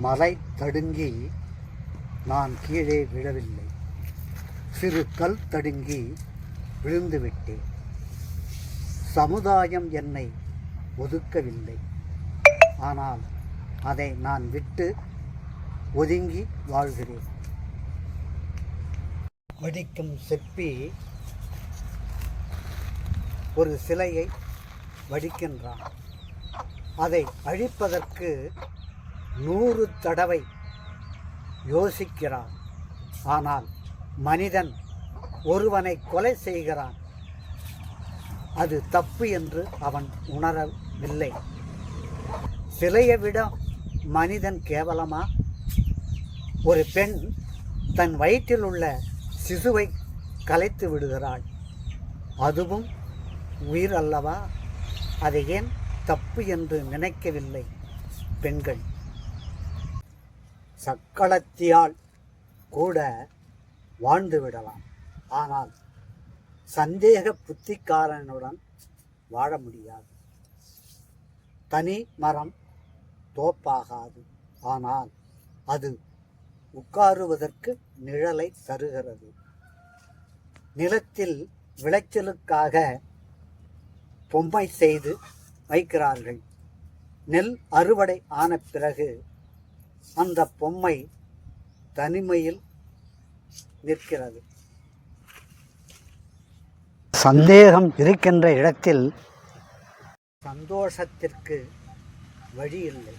மலை தடுங்கி நான் கீழே விழவில்லை, சிறு கல் தடுங்கி விழுந்துவிட்டேன். சமுதாயம் என்னை ஒதுக்கவில்லை, ஆனால் அதை நான் விட்டு ஒதுங்கி வாழ்கிறேன். வடிக்கும் சிற்பி ஒரு சிலையை வடிக்கின்றான். அதை அழிப்பதற்கு 100 தடவை யோசிக்கிறான். ஆனால் மனிதன் ஒருவனை கொலை செய்கிறான். அது தப்பு என்று அவன் உணரவில்லை. சிலையை விட மனிதன் கேவலமா? ஒரு பெண் தன் வயிற்றில் உள்ள சிசுவை கலைத்து விடுகிறாள். அதுவும் உயிர் அல்லவா? அதை ஏன் தப்பு என்று நினைக்கவில்லை பெண்கள்? சக்களத்தியால் கூட வாழ்ந்து விடலாம், ஆனால் சந்தேக புத்திக்காரனுடன் வாழ முடியாது. தனி மரம் தோப்பாகாது, ஆனால் அது உட்காருவதற்கு நிழலை தருகிறது. நிலத்தில் விளைச்சலுக்காக பொம்மை செய்து வைக்கிறார்கள். நெல் அறுவடை ஆன பிறகு அந்த பொம்மை தனிமையில் நிற்கிறது. சந்தேகம் இருக்கின்ற இடத்தில் சந்தோஷத்திற்கு வழி இல்லை.